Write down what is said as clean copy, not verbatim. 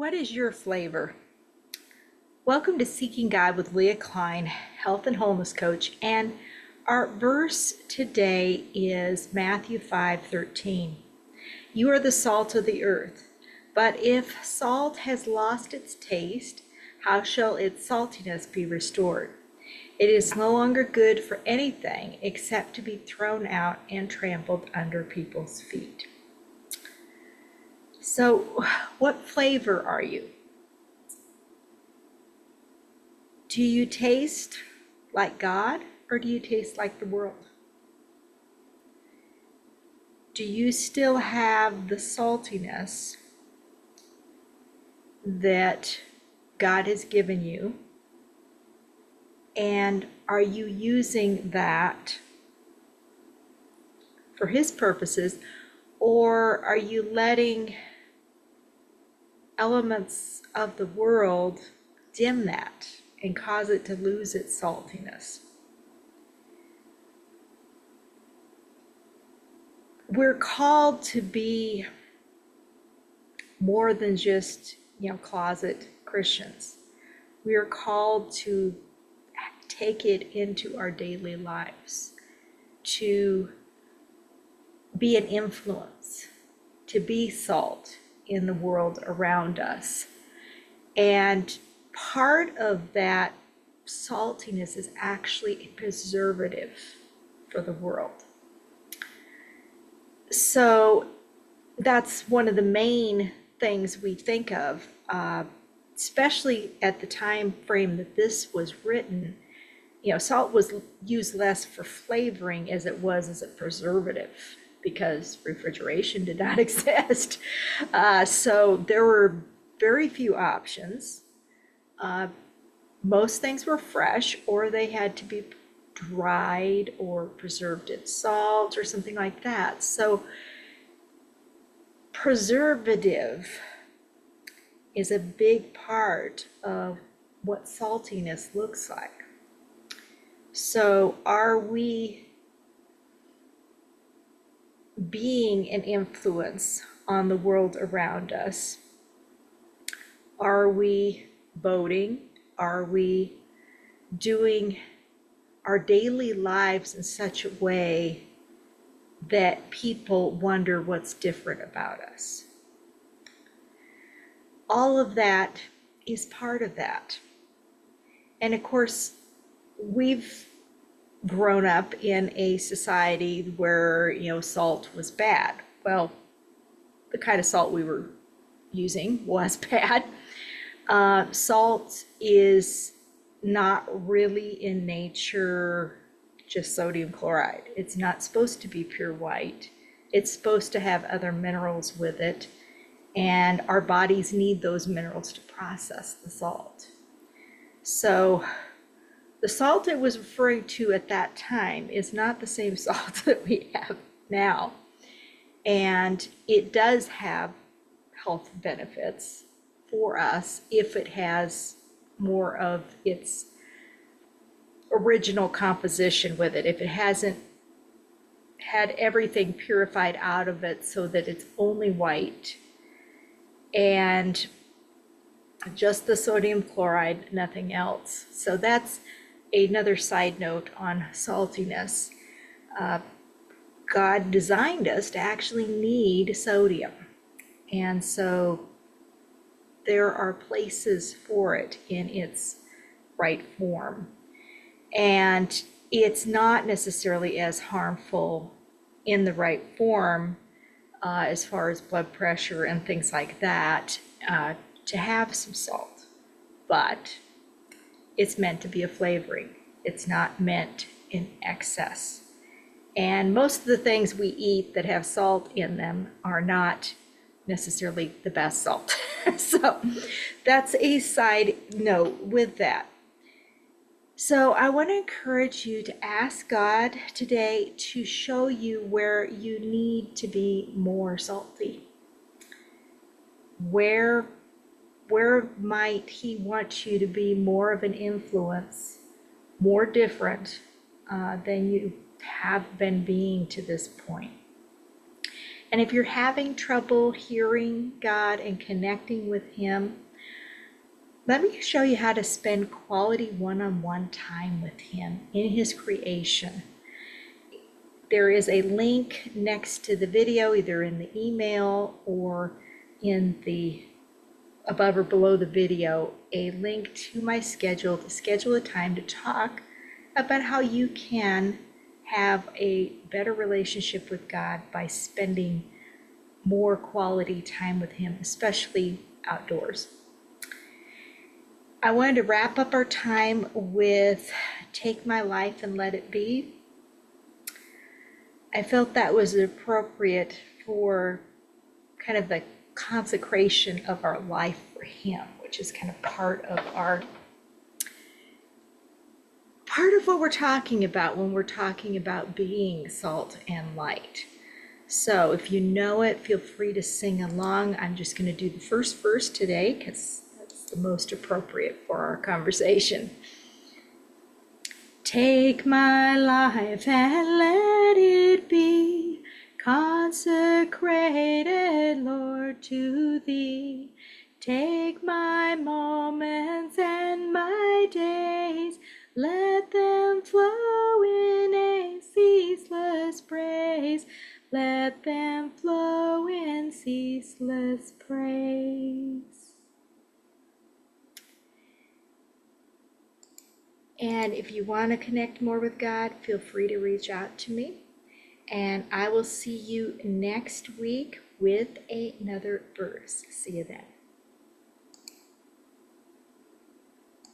What is your flavor? Welcome to Seeking God with Leah Klein, Health and Wholeness Coach. And our verse today is Matthew 5:13. You are the salt of the earth, but if salt has lost its taste, how shall its saltiness be restored? It is no longer good for anything except to be thrown out and trampled under people's feet. So, what flavor are you? Do you taste like God, or do you taste like the world? Do you still have the saltiness that God has given you? And are you using that for His purposes, or are you letting elements of the world dim that and cause it to lose its saltiness? We're called to be more than just, closet Christians. We are called to take it into our daily lives, to be an influence, to be salt in the world around us. And part of that saltiness is actually a preservative for the world. So that's one of the main things we think of, especially at the time frame that this was written. Salt was used less for flavoring as it was as a preservative, because refrigeration did not exist. So there were very few options. Most things were fresh, or they had to be dried or preserved in salt or something like that. So preservative is a big part of what saltiness looks like. So are we being an influence on the world around us? Are we voting? Are we doing our daily lives in such a way that people wonder what's different about us? All of that is part of that. And of course, we've grown up in a society where, salt was bad. Well, the kind of salt we were using was bad. Salt is not really in nature just sodium chloride. It's not supposed to be pure white. It's supposed to have other minerals with it, and our bodies need those minerals to process the salt. So the salt it was referring to at that time is not the same salt that we have now. And it does have health benefits for us if it has more of its original composition with it, if it hasn't had everything purified out of it so that it's only white and just the sodium chloride, nothing else. So that's another side note on saltiness. God designed us to actually need sodium, and so there are places for it in its right form. And it's not necessarily as harmful in the right form as far as blood pressure and things like that to have some salt. But it's meant to be a flavoring. It's not meant in excess. And most of the things we eat that have salt in them are not necessarily the best salt. So that's a side note with that. So I want to encourage you to ask God today to show you where you need to be more salty. Where might He want you to be more of an influence, more different than you have been being to this point? And if you're having trouble hearing God and connecting with Him, let me show you how to spend quality one-on-one time with Him in His creation. There is a link next to the video, either in the email or in the above or below the video, a link to my schedule to schedule a time to talk about how you can have a better relationship with God by spending more quality time with Him, especially outdoors. I wanted to wrap up our time with Take My Life and Let It Be. I felt that was appropriate for kind of the consecration of our life for Him, which is kind of part of what we're talking about when we're talking about being salt and light. So if you know it, feel free to sing along. I'm just going to do the first verse today because that's the most appropriate for our conversation. Take my life and let it be consecrated, Lord, to Thee. Take my moments and my days, let them flow in a ceaseless praise. Let them flow in ceaseless praise. And if you want to connect more with God, feel free to reach out to me. And I will see you next week with another verse. See you then.